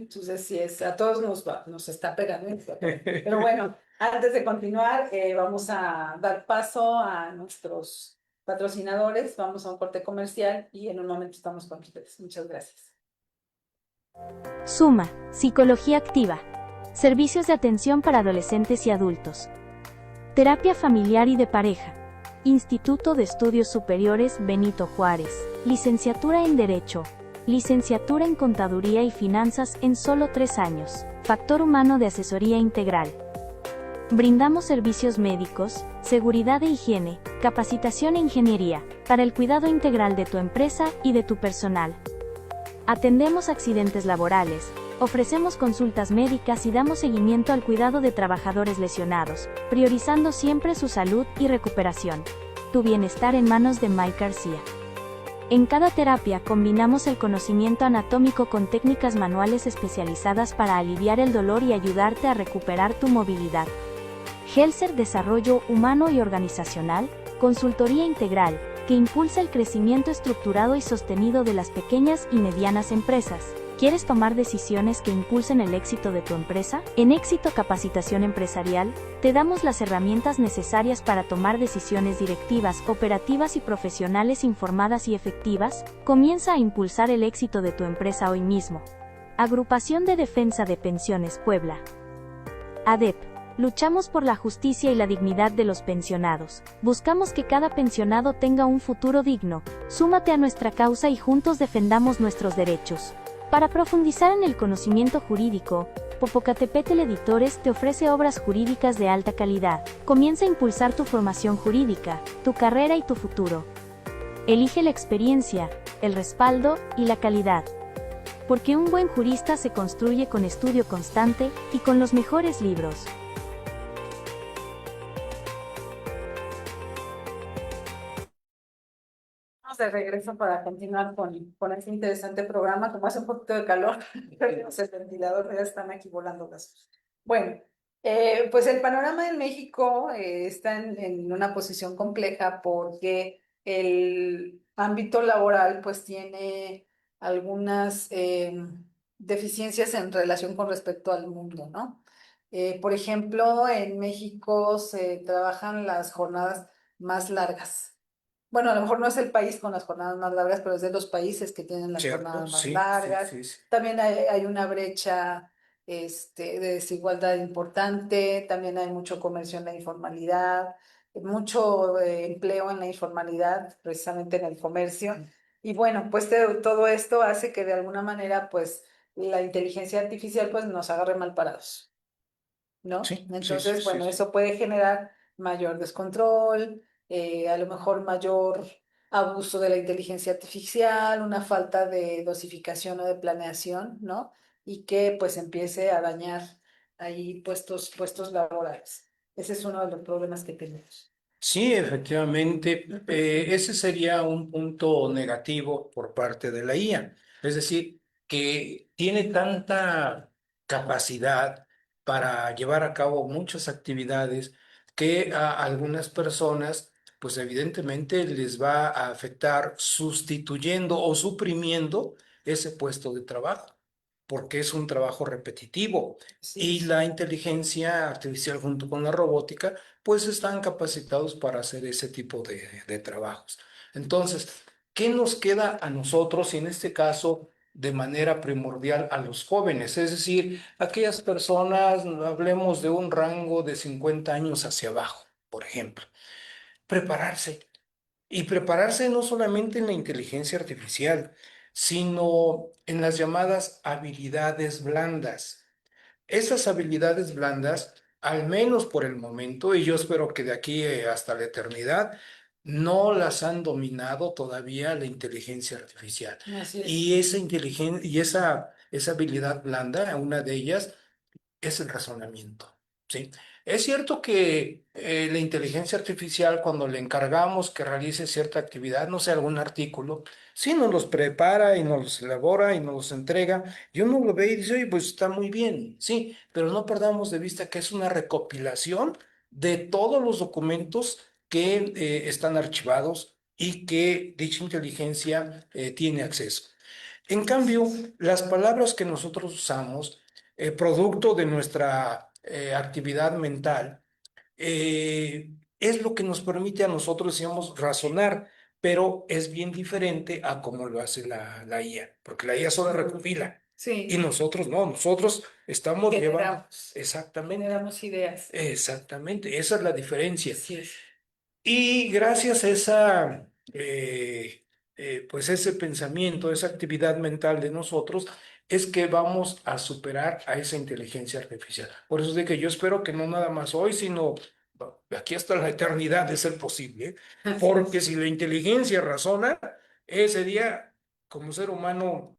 Entonces, sí, a todos nos está pegando. Pero bueno, antes de continuar, vamos a dar paso a nuestros patrocinadores. Vamos a un corte comercial y en un momento estamos con ustedes. Muchas gracias. Suma, Psicología Activa. Servicios de atención para adolescentes y adultos. Terapia familiar y de pareja. Instituto de Estudios Superiores Benito Juárez. Licenciatura en Derecho. Licenciatura en Contaduría y Finanzas en solo 3 años. Factor humano de asesoría integral. Brindamos servicios médicos, seguridad e higiene, capacitación e ingeniería, para el cuidado integral de tu empresa y de tu personal. Atendemos accidentes laborales, ofrecemos consultas médicas y damos seguimiento al cuidado de trabajadores lesionados, priorizando siempre su salud y recuperación. Tu bienestar en manos de Mike García. En cada terapia combinamos el conocimiento anatómico con técnicas manuales especializadas para aliviar el dolor y ayudarte a recuperar tu movilidad. Helser Desarrollo Humano y Organizacional, consultoría integral, que impulsa el crecimiento estructurado y sostenido de las pequeñas y medianas empresas. ¿Quieres tomar decisiones que impulsen el éxito de tu empresa? En Éxito Capacitación Empresarial, te damos las herramientas necesarias para tomar decisiones directivas, operativas y profesionales informadas y efectivas. Comienza a impulsar el éxito de tu empresa hoy mismo. Agrupación de Defensa de Pensiones Puebla. ADEP. Luchamos por la justicia y la dignidad de los pensionados. Buscamos que cada pensionado tenga un futuro digno. Súmate a nuestra causa y juntos defendamos nuestros derechos. Para profundizar en el conocimiento jurídico, Popocatépetl Editores te ofrece obras jurídicas de alta calidad. Comienza a impulsar tu formación jurídica, tu carrera y tu futuro. Elige la experiencia, el respaldo y la calidad. Porque un buen jurista se construye con estudio constante y con los mejores libros. De regreso para continuar con este interesante programa. Como hace un poquito de calor, tenemos el ventilador, ya están aquí volando las. Bueno, pues el panorama en México está en una posición compleja porque el ámbito laboral pues tiene algunas deficiencias en relación con respecto al mundo, ¿no? Por ejemplo, en México se trabajan las jornadas más largas. Bueno, a lo mejor no es el país con las jornadas más largas, pero es de los países que tienen las ¿Cierto? jornadas más Sí, sí, largas. sí, sí. También hay una brecha de desigualdad importante, también hay mucho comercio en la informalidad, mucho empleo en la informalidad, precisamente en el comercio. Y bueno, pues todo esto hace que de alguna manera, pues la inteligencia artificial pues nos agarre mal parados, ¿no? Sí, sí, sí, Entonces, sí, bueno, sí. eso puede generar mayor descontrol, a lo mejor mayor abuso de la inteligencia artificial, una falta de dosificación o de planeación, ¿no? Y que pues empiece a dañar ahí puestos laborales. Ese es uno de los problemas que tenemos. Sí, efectivamente, ese sería un punto negativo por parte de la IA. Es decir, que tiene tanta capacidad para llevar a cabo muchas actividades que a algunas personas, pues evidentemente les va a afectar sustituyendo o suprimiendo ese puesto de trabajo, porque es un trabajo repetitivo. Y Sí, la inteligencia artificial junto con la robótica pues están capacitados para hacer ese tipo de trabajos. Entonces, ¿qué nos queda a nosotros y en este caso de manera primordial a los jóvenes? Es decir, aquellas personas, hablemos de un rango de 50 años hacia abajo, por ejemplo, prepararse. Y prepararse no solamente en la inteligencia artificial, sino en las llamadas habilidades blandas. Esas habilidades blandas, al menos por el momento, y yo espero que de aquí hasta la eternidad, no las han dominado todavía la inteligencia artificial. así es. Y esa inteligencia y esa habilidad blanda, una de ellas, es el razonamiento, ¿sí? Es cierto que la inteligencia artificial, cuando le encargamos que realice cierta actividad, no sé, algún artículo, sí nos los prepara y nos los elabora y nos los entrega, y uno lo ve y dice, oye, pues está muy bien, sí, pero no perdamos de vista que es una recopilación de todos los documentos que están archivados y que dicha inteligencia tiene acceso. En cambio, las palabras que nosotros usamos, producto de nuestra actividad mental, es lo que nos permite a nosotros, digamos, razonar, pero es bien diferente a cómo lo hace la IA, porque la IA solo recopila y Sí, nosotros no, nosotros estamos llevando, generamos, exactamente, generamos ideas. exactamente, esa es la diferencia. Así es. Y gracias a esa, pues ese pensamiento, esa actividad mental de nosotros, es que vamos a superar a esa inteligencia artificial. Por eso es de que yo espero que no nada más hoy, sino aquí hasta la eternidad de ser posible, ¿eh? Así Porque es. si la inteligencia razona, ese día, como ser humano,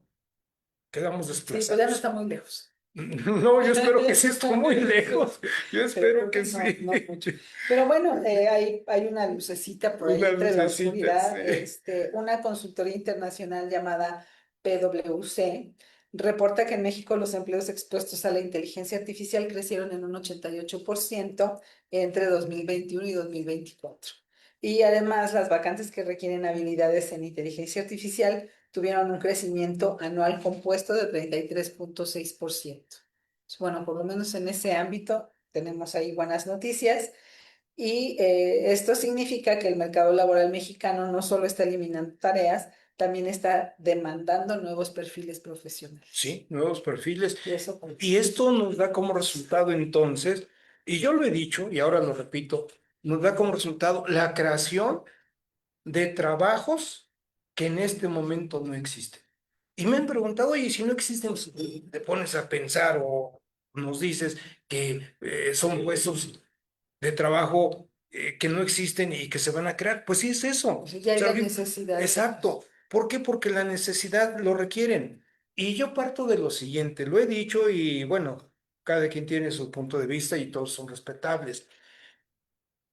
quedamos Sí, pues ya no desplazados. está muy lejos. No, yo espero que sí esté muy lejos. Yo Pero espero creo que que no, sí. no mucho. Pero bueno, hay una lucecita por ahí Una entre la lucecita, oscuridad. sí. Una consultoría internacional llamada PwC reporta que en México los empleos expuestos a la inteligencia artificial crecieron en un 88% entre 2021 y 2024. Y además, las vacantes que requieren habilidades en inteligencia artificial tuvieron un crecimiento anual compuesto de 33,6%. Bueno, por lo menos en ese ámbito tenemos ahí buenas noticias y esto significa que el mercado laboral mexicano no solo está eliminando tareas, también está demandando nuevos perfiles profesionales. Sí, nuevos perfiles. Y eso, pues, Y esto nos da como resultado entonces, y yo lo he dicho y ahora lo repito, nos da como resultado la creación de trabajos que en este momento no existen. Y me han preguntado, oye, si no existen, te pones a pensar o nos dices que son puestos de trabajo que no existen y que se van a crear. Pues sí es eso. O ya hay sea, la necesidad. exacto. ¿Por qué? Porque la necesidad lo requieren. Y yo parto de lo siguiente, lo he dicho y bueno, cada quien tiene su punto de vista y todos son respetables.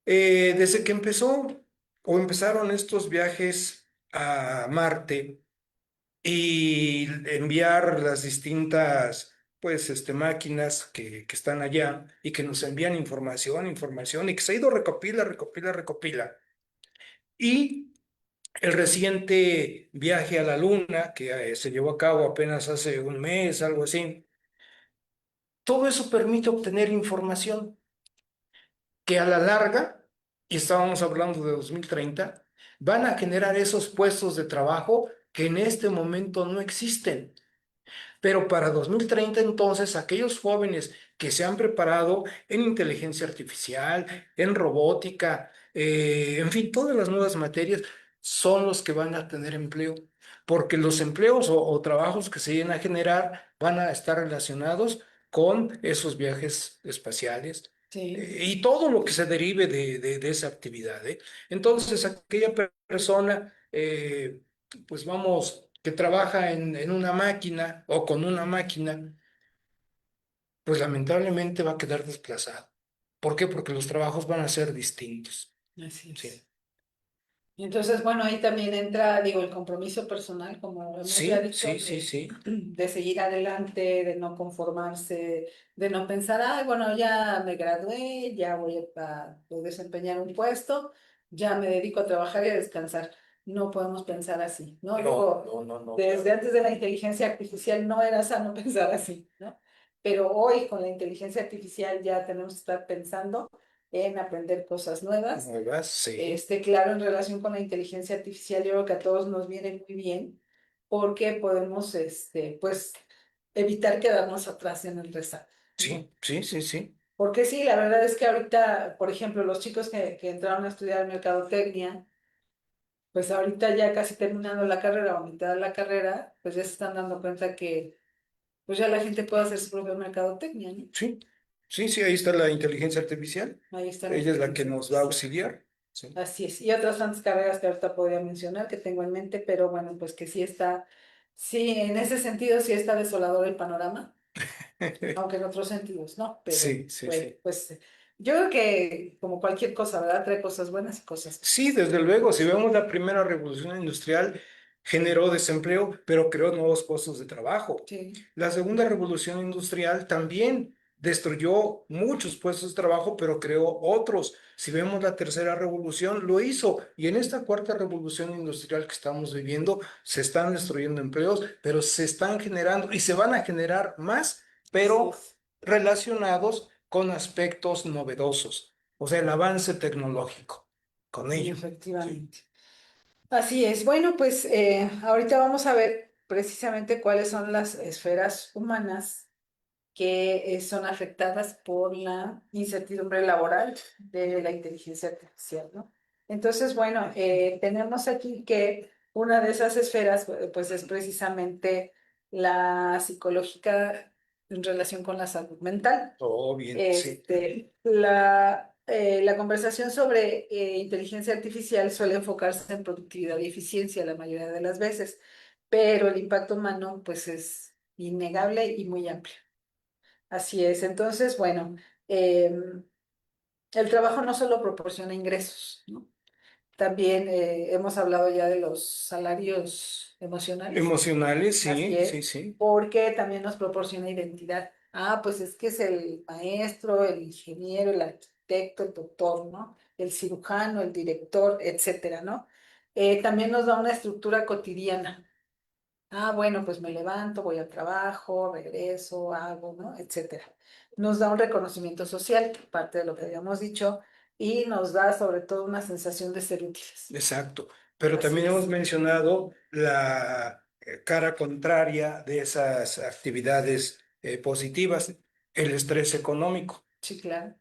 Desde que empezó o empezaron estos viajes a Marte y enviar las distintas pues máquinas que están allá y que nos envían información y que se ha ido recopila. Y el reciente viaje a la Luna, que se llevó a cabo apenas hace un mes, algo así, todo eso permite obtener información que a la larga, y estábamos hablando de 2030, van a generar esos puestos de trabajo que en este momento no existen. Pero para 2030, entonces, aquellos jóvenes que se han preparado en inteligencia artificial, en robótica, en fin, todas las nuevas materias, son los que van a tener empleo, porque los empleos o trabajos que se vayan a generar van a estar relacionados con esos viajes espaciales Sí. y todo lo que se derive de esa actividad, ¿eh? Entonces, aquella persona, pues vamos, que trabaja en una máquina o con una máquina, pues lamentablemente va a quedar desplazado. ¿Por qué? Porque los trabajos van a ser distintos. Así es. Sí, Y entonces, bueno, ahí también entra, digo, el compromiso personal, como hemos ya sí, dicho, sí, sí, sí, de seguir adelante, de no conformarse, de no pensar, ay, bueno, ya me gradué, ya voy a desempeñar un puesto, ya me dedico a trabajar y a descansar. No podemos pensar así, ¿no? no, Digo, no, no, no, desde antes de la inteligencia artificial no era sano pensar así, ¿no? Pero hoy con la inteligencia artificial ya tenemos que estar pensando en aprender cosas nuevas. nuevas, sí, Claro, en relación con la inteligencia artificial, yo creo que a todos nos viene muy bien porque podemos, pues, evitar quedarnos atrás en el rezago, ¿no? sí, sí, sí, sí, Porque sí, la verdad es que ahorita, por ejemplo, los chicos que entraron a estudiar mercadotecnia, pues ahorita ya casi terminando la carrera o a mitad de la carrera, pues ya se están dando cuenta que pues ya la gente puede hacer su propia mercadotecnia, ¿no? sí, sí, sí, ahí está la inteligencia artificial. Ahí está la Ella es la que inteligencia nos va a artificial. auxiliar. Sí. Así es. Y otras tantas carreras que ahorita podría mencionar que tengo en mente, pero bueno, pues que sí está, sí, en ese sentido sí está desolador el panorama, aunque en otros sentidos no, pero Sí, sí, bueno, sí. pues yo creo que como cualquier cosa, ¿verdad? Trae cosas buenas y cosas Sí, malas. desde luego, si vemos la primera revolución industrial, generó desempleo, pero creó nuevos puestos de trabajo. Sí, La segunda revolución industrial también destruyó muchos puestos de trabajo, pero creó otros. Si vemos la tercera revolución, lo hizo. Y en esta cuarta revolución industrial que estamos viviendo, se están destruyendo empleos, pero se están generando y se van a generar más, así pero es. relacionados con aspectos novedosos, o sea, el avance tecnológico con Sí, ello. Sí, efectivamente. Así es. Bueno, pues ahorita vamos a ver precisamente cuáles son las esferas humanas que son afectadas por la incertidumbre laboral de la inteligencia artificial, ¿no? Entonces, bueno, tenemos aquí que una de esas esferas, pues, es precisamente la psicológica en relación con la salud mental. Oh, bien, sí. La conversación sobre inteligencia artificial suele enfocarse en productividad y eficiencia la mayoría de las veces, pero el impacto humano, pues, es innegable y muy amplio. Así es. Entonces, bueno, el trabajo no solo proporciona ingresos, ¿no? También hemos hablado ya de los salarios emocionales. Emocionales, Así sí, sí, es, sí. porque también nos proporciona identidad. Ah, pues es que es el maestro, el ingeniero, el arquitecto, el doctor, ¿no? El cirujano, el director, etcétera, ¿no? También nos da una estructura cotidiana. Ah, bueno, pues me levanto, voy al trabajo, regreso, hago, ¿no? Etcétera. Nos da un reconocimiento social, parte de lo que habíamos dicho, y nos da sobre todo una sensación de ser útiles. Exacto, pero Así también hemos es. mencionado la cara contraria de esas actividades positivas, el estrés económico, Sí, claro.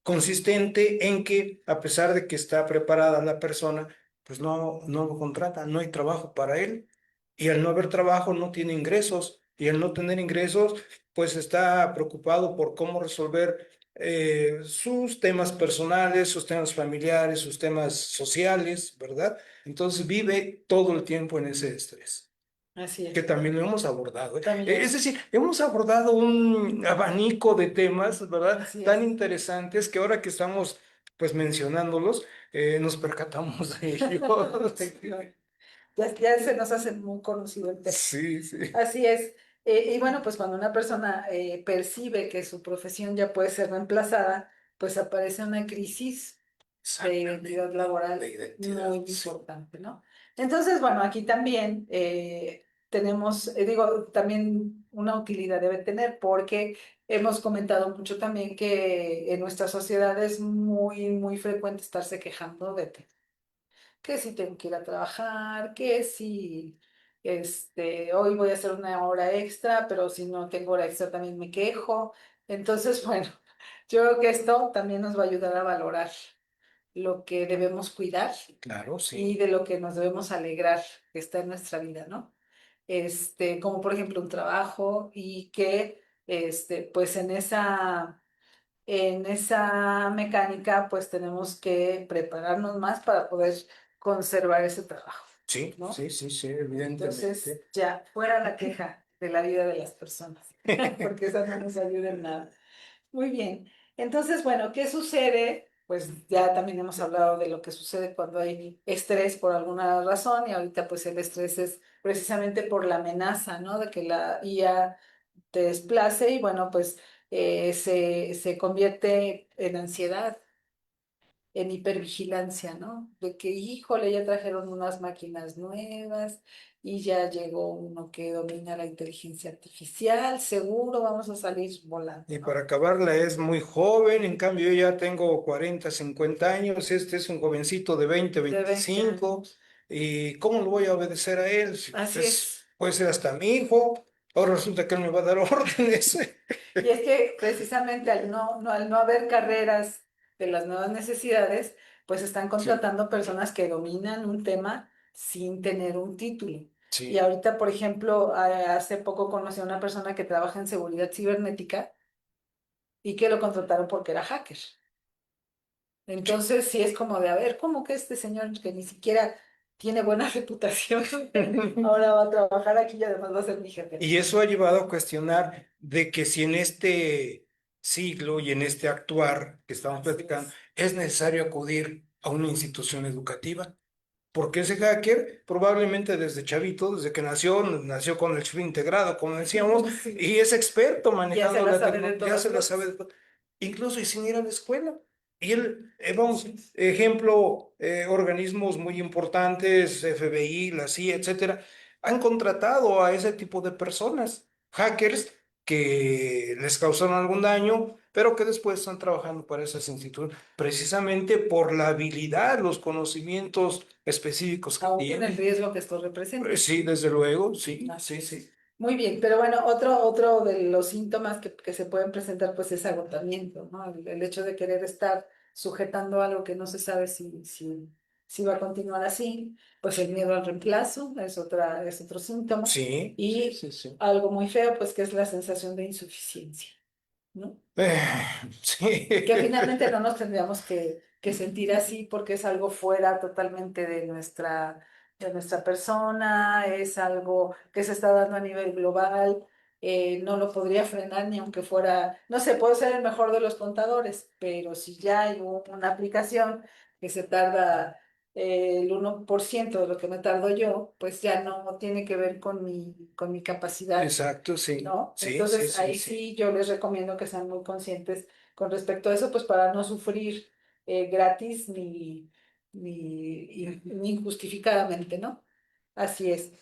consistente en que a pesar de que está preparada la persona, pues no lo contrata, no hay trabajo para él y al no haber trabajo no tiene ingresos y al no tener ingresos, pues está preocupado por cómo resolver sus temas personales, sus temas familiares, sus temas sociales, ¿verdad? Entonces vive todo el tiempo en ese estrés, Así que es. también lo hemos abordado, ¿eh? Es También, decir, hemos abordado un abanico de temas, ¿verdad? así Tan es. interesantes que ahora que estamos, pues, mencionándolos, nos percatamos de ellos. Efectivamente. Ya se nos hace muy conocido el tema. Sí, sí, Así es. Y bueno, pues cuando una persona percibe que su profesión ya puede ser reemplazada, pues aparece una crisis de identidad exactamente, laboral de identidad, muy sí. importante, ¿no? Entonces, bueno, aquí también tenemos, digo, también una utilidad debe tener porque hemos comentado mucho también que en nuestra sociedad es muy, muy frecuente estarse quejando de que si tengo que ir a trabajar, que si hoy voy a hacer una hora extra, pero si no tengo hora extra también me quejo. Entonces, bueno, yo creo que esto también nos va a ayudar a valorar lo que debemos cuidar Claro, y sí, de lo que nos debemos alegrar que está en nuestra vida, ¿no? Como por ejemplo un trabajo y que, pues en esa mecánica, pues tenemos que prepararnos más para poder conservar ese trabajo, sí, ¿no? sí, sí, sí, Entonces, evidentemente. ya, fuera la queja de la vida de las personas, porque esa no nos ayuda en nada. Muy bien. Entonces, bueno, ¿qué sucede? Pues ya también hemos hablado de lo que sucede cuando hay estrés por alguna razón y ahorita pues el estrés es precisamente por la amenaza, ¿no? De que la IA te desplace y bueno, pues se convierte en ansiedad, en hipervigilancia, ¿no? De que, híjole, ya trajeron unas máquinas nuevas y ya llegó uno que domina la inteligencia artificial, seguro vamos a salir volando, Y ¿no? para acabarla es muy joven, en cambio yo ya tengo 40, 50 años, este es un jovencito de 20, De 20 25, años. ¿y cómo lo voy a obedecer a él? Si, Así pues, es. puede ser hasta mi hijo, ahora resulta que él me va a dar órdenes. Y es que precisamente al no haber carreras de las nuevas necesidades, pues están Sí, contratando personas que dominan un tema sin tener un título. Y sí. ahorita, por ejemplo, hace poco conocí a una persona que trabaja en seguridad cibernética y que lo contrataron porque era hacker. Entonces, sí es como de, a ver, ¿cómo que este señor que ni siquiera tiene buena reputación, ahora va a trabajar aquí y además va a ser mi jefe? Y eso ha llevado a cuestionar de que si en este siglo y en este actuar que estamos Así platicando es. es necesario acudir a una institución educativa. Porque ese hacker probablemente desde chavito, desde que nació con el chip integrado, como decíamos, Sí. y es experto Ya se manejando la la sabe de tecnología, ya todas, se la todas. sabe, incluso y sin ir a la escuela. Y él, vamos, Así es. ejemplo, organismos muy importantes, FBI, la CIA, etcétera, han contratado a ese tipo de personas, hackers que les causaron algún daño, pero que después están trabajando para esas instituciones, precisamente por la habilidad, los conocimientos específicos que Aún con el tienen. riesgo que esto representa. Sí, desde luego, sí, Así sí, es. sí. Muy bien, pero bueno, otro de los síntomas que se pueden presentar pues es agotamiento, ¿no? El hecho de querer estar sujetando algo que no se sabe si si va a continuar así, pues el miedo al reemplazo es otro síntoma. Sí, Y sí, sí. algo muy feo, pues que es la sensación de insuficiencia, ¿no? Eh, sí. Que finalmente no nos tendríamos que sentir así porque es algo fuera totalmente de nuestra persona, es algo que se está dando a nivel global, no lo podría frenar ni aunque fuera, no sé, puedo ser el mejor de los contadores, pero si ya hay una aplicación que se tarda el 1% de lo que me tardo yo, pues ya no tiene que ver con mi capacidad, Exacto, sí. ¿no? Sí, sí, Entonces sí, ahí sí. sí yo les recomiendo que sean muy conscientes con respecto a eso, pues para no sufrir gratis ni injustificadamente, ¿no? Así es.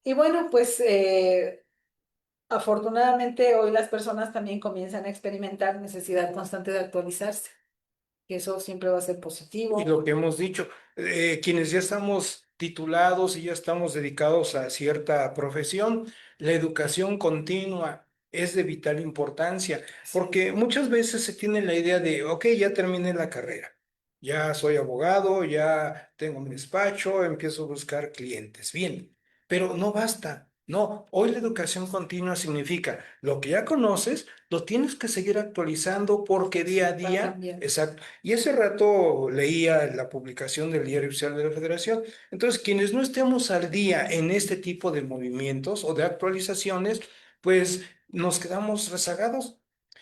Y bueno, pues afortunadamente hoy las personas también comienzan a experimentar necesidad constante de actualizarse, que eso siempre va a ser Y positivo. lo que hemos dicho, quienes ya estamos titulados y ya estamos dedicados a cierta profesión, la educación continua es de vital importancia, porque muchas veces se tiene la idea de, ok, ya terminé la carrera, ya soy abogado, ya tengo mi despacho, empiezo a buscar clientes. Bien, pero no basta. No, hoy la educación continua significa lo que ya conoces, lo tienes que seguir actualizando porque día a Va a día, cambiar. exacto. Y ese rato leía la publicación del Diario Oficial de la Federación. Entonces, quienes no estemos al día en este tipo de movimientos o de actualizaciones, pues nos quedamos rezagados.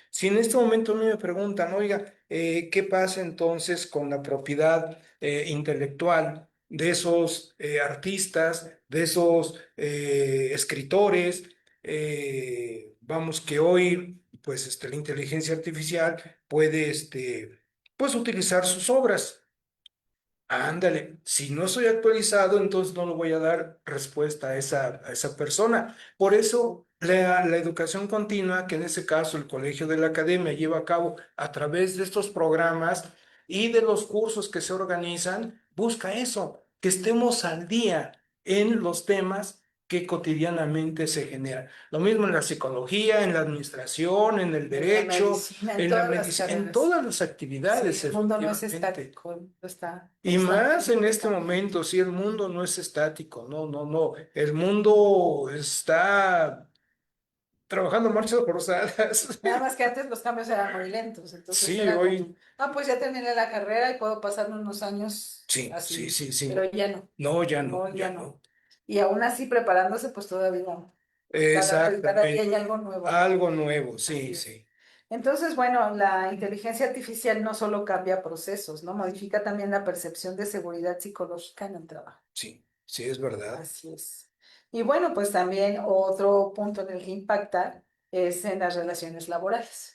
Si en este momento a mí me preguntan, oiga, ¿qué pasa entonces con la propiedad intelectual de esos artistas, de esos escritores? Vamos, que hoy, pues, la inteligencia artificial puede, pues, utilizar sus obras. Ándale, si no soy actualizado, entonces no le voy a dar respuesta a esa persona. Por eso la educación continua, que en ese caso el Colegio de la Academia lleva a cabo a través de estos programas y de los cursos que se organizan, busca eso, que estemos al día en los temas que cotidianamente se generan. Lo mismo en la psicología, en la administración, en el En la derecho, medicina, en en la todas las medicina, en carreras. todas las Sí, actividades, el mundo no es efectivamente. estático, el mundo está Y más en constantemente este cambiando. momento, sí, el mundo no es estático, no, no, no. El mundo está trabajando a marchas forzadas. Nada más que antes los cambios eran muy lentos, entonces Sí, era como, hoy, pues ya terminé la carrera y puedo pasarme unos años sí, sí, así, sí, pero sí. ya no, No, ya no, no, ya ya no. no. Y aún así preparándose, pues todavía, cada día Exactamente. hay algo nuevo, ¿no? Algo nuevo, sí, Así es. sí, Entonces, bueno, la inteligencia artificial no solo cambia procesos, ¿no? Modifica también la percepción de seguridad psicológica en el trabajo. sí, sí, es verdad. Así es. Y bueno, pues también otro punto en el que impacta es en las relaciones laborales.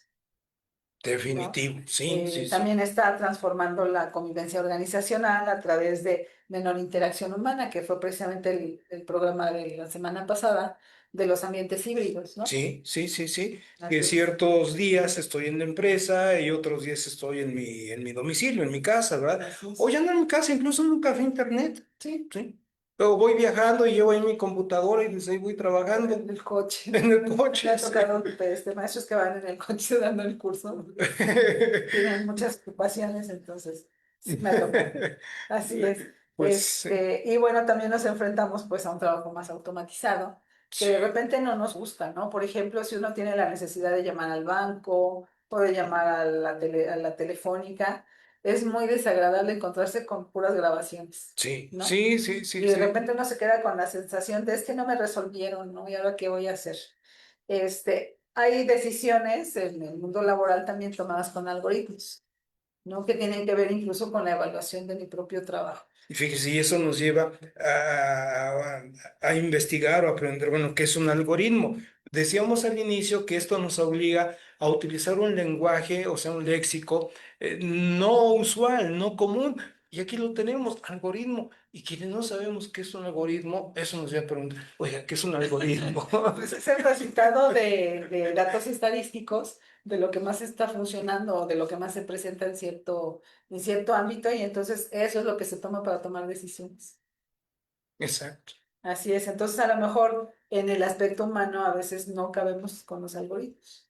¿No? Definitivo, sí, sí, sí. También está transformando la convivencia organizacional a través de menor interacción humana, que fue precisamente el programa de la semana pasada de los ambientes híbridos, ¿no? Sí, sí, sí, sí. Que Así es. ciertos días estoy en la empresa y otros días estoy en mi domicilio, en mi casa, ¿verdad? Así O es. ya no en mi casa, incluso en un café internet. Sí, Sí. Pero voy viajando y llevo ahí mi computadora y desde ahí voy en trabajando el coche. en el Me coche, ha sí. tocado maestros que van en el coche dando el curso. Tienen muchas ocupaciones, entonces sí me ha tocado. Así es. Pues sí, Y bueno, también nos enfrentamos pues a un trabajo más automatizado, que sí, de repente no nos gusta, ¿no? Por ejemplo, si uno tiene la necesidad de llamar al banco, puede llamar a a la telefónica, es muy desagradable encontrarse con puras grabaciones, sí, ¿no? sí, sí, Y sí, de sí. repente uno se queda con la sensación de es que no me resolvieron, ¿no? ¿Y ahora qué voy a hacer? Hay decisiones en el mundo laboral también tomadas con algoritmos, ¿no? Que tienen que ver incluso con la evaluación de mi propio trabajo. Y fíjese, y eso nos lleva a investigar o aprender, bueno, qué es un algoritmo. Decíamos al inicio que esto nos obliga a utilizar un lenguaje, o sea, un léxico no usual, no común. Y aquí lo tenemos, algoritmo. Y quienes no sabemos qué es un algoritmo, eso nos lleva a preguntar, oiga, ¿qué es un algoritmo? Pues es el resultado de datos estadísticos de lo que más está funcionando o de lo que más se presenta en cierto ámbito y entonces eso es lo que se toma para tomar decisiones. Exacto. Así es, entonces a lo mejor en el aspecto humano a veces no cabemos con los algoritmos.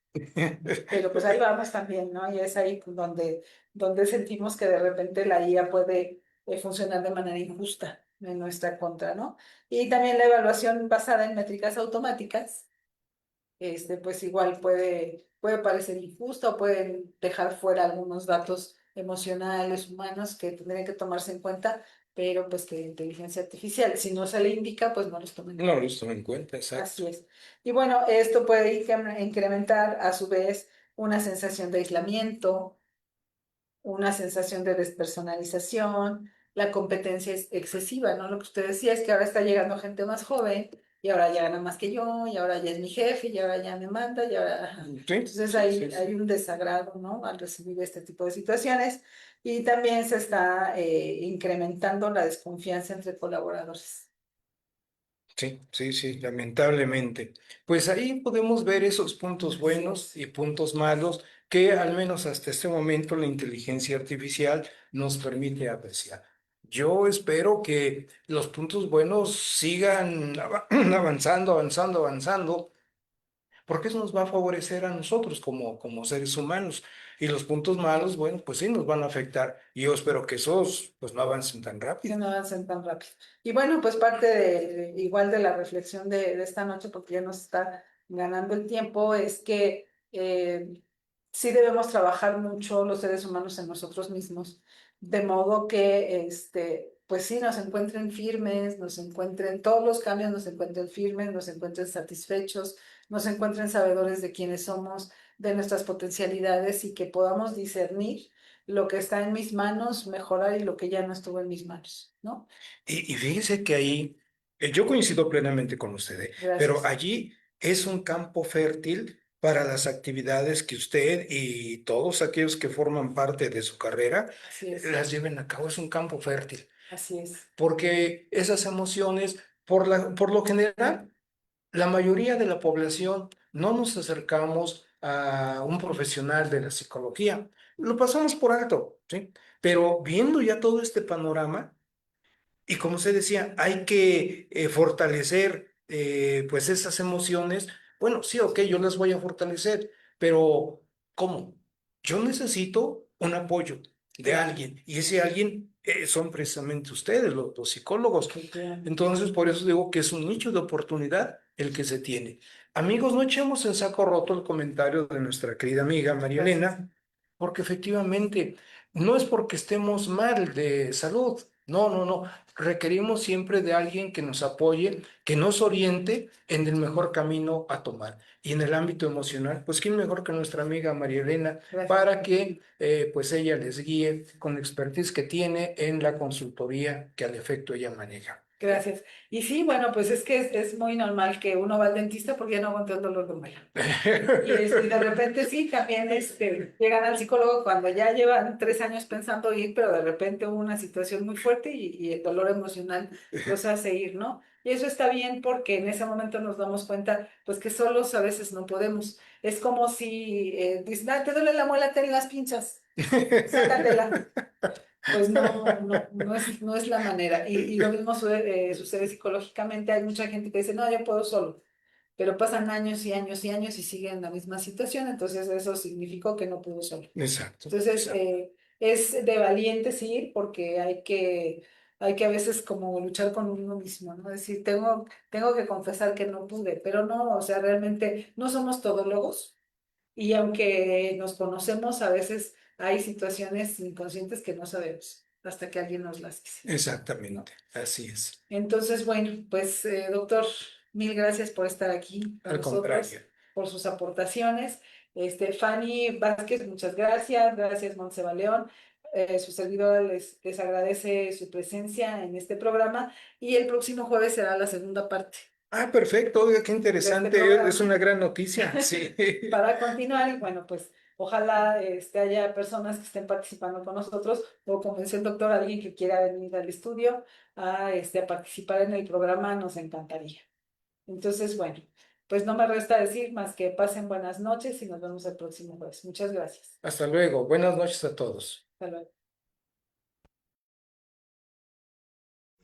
Pero pues ahí vamos también, ¿no? Y es ahí donde sentimos que de repente la IA puede funcionar de manera injusta en nuestra contra, ¿no? Y también la evaluación basada en métricas automáticas, pues igual puede parecer injusta o pueden dejar fuera algunos datos emocionales, humanos que tendrían que tomarse en cuenta, pero pues que inteligencia artificial, si no se le indica, pues no los tomen en No cuenta. lo tomo en cuenta, exacto. Así es. Y bueno, esto puede incrementar a su vez una sensación de aislamiento, una sensación de despersonalización, la competencia es excesiva, ¿no? Lo que usted decía es que ahora está llegando gente más joven y ahora ya gana más que yo, y ahora ya es mi jefe, y ahora ya me manda, y ahora... ajá. Sí, Entonces sí, hay, sí, hay sí. un desagrado, ¿no? Al recibir este tipo de situaciones y también se está incrementando la desconfianza entre colaboradores. Sí, sí, sí, lamentablemente. Pues ahí podemos ver esos puntos Así buenos es. y puntos malos que al menos hasta este momento la inteligencia artificial nos permite apreciar. Yo espero que los puntos buenos sigan avanzando, avanzando, avanzando, porque eso nos va a favorecer a nosotros como seres humanos. Y los puntos malos, bueno, pues sí nos van a afectar. Y yo espero que esos pues no avancen tan Que rápido. no avancen tan rápido. Y bueno, pues parte igual de la reflexión de esta noche, porque ya nos está ganando el tiempo, es que sí debemos trabajar mucho los seres humanos en nosotros mismos, de modo que, pues sí, nos encuentren firmes, nos encuentren todos los cambios, nos encuentren firmes, nos encuentren satisfechos, nos encuentren sabedores de quiénes somos, de nuestras potencialidades y que podamos discernir lo que está en mis manos, mejorar y lo que ya no estuvo en mis manos, ¿no? Y fíjese que ahí, yo coincido plenamente con usted, pero Gracias. allí es un campo fértil para las actividades que usted y todos aquellos que forman parte de su carrera Así es, las lleven a cabo. Es un campo fértil, así es. porque esas emociones, por lo general, la mayoría de la población no nos acercamos a un profesional de la psicología. Lo pasamos por alto, ¿sí? Pero viendo ya todo este panorama, y como se decía, hay que fortalecer pues esas emociones. Bueno, sí, ok, yo las voy a fortalecer, pero ¿cómo? Yo necesito un apoyo de Claro, alguien y ese alguien son precisamente ustedes, los psicólogos. efectivamente. Entonces, por eso digo que es un nicho de oportunidad el que se tiene. Amigos, no echemos en saco roto el comentario de nuestra querida amiga María Gracias. Elena, porque efectivamente no es porque estemos mal de salud. No, no, no. Requerimos siempre de alguien que nos apoye, que nos oriente en el mejor camino a tomar. Y en el ámbito emocional, pues quién mejor que nuestra amiga María Elena Gracias. para que pues ella les guíe con la expertise que tiene en la consultoría que al efecto ella maneja. Gracias. Y sí, bueno, pues es que es muy normal que uno va al dentista porque ya no aguanta el dolor de muela. Y de repente sí, también llegan al psicólogo cuando ya llevan 3 años pensando ir, pero de repente hubo una situación muy fuerte y el dolor emocional los hace ir, ¿no? Y eso está bien porque en ese momento nos damos cuenta, pues que solos a veces no podemos. Es como si dices, "Ah, te duele la muela, ten las pinzas, sácatela". Pues no es la manera. Y lo mismo sucede psicológicamente. Hay mucha gente que dice, no, yo puedo solo, pero pasan años y años y años y siguen en la misma situación, entonces eso significó que no pudo solo. Exacto, Entonces, exacto. es de valientes ir porque hay que a veces como luchar con uno mismo, ¿no? Es decir, tengo que confesar que no pude, pero no, o sea, realmente no somos todólogos y aunque nos conocemos, a veces hay situaciones inconscientes que no sabemos hasta que alguien nos las dice, ¿no? Exactamente, así es. Entonces, bueno, pues doctor, mil gracias por estar aquí con Al nosotros, contrario. por sus aportaciones. Fanny Vázquez, muchas gracias. Gracias, Montse León. Su servidora les agradece su presencia en este programa y el próximo jueves será la segunda parte Ah, perfecto, oiga, qué de este interesante, es programa una gran noticia, sí. para continuar y bueno, pues ojalá haya personas que estén participando con nosotros o como dice el doctor, alguien que quiera venir al estudio a participar en el programa, nos encantaría. Entonces, bueno, pues no me resta decir más que pasen buenas noches y nos vemos el próximo jueves. Muchas gracias. Hasta luego, buenas noches a todos. Hasta luego.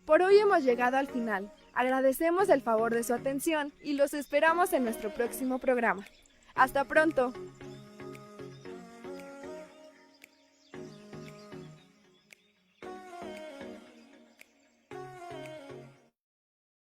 Por hoy hemos llegado al final. Agradecemos el favor de su atención y los esperamos en nuestro próximo programa. ¡Hasta pronto!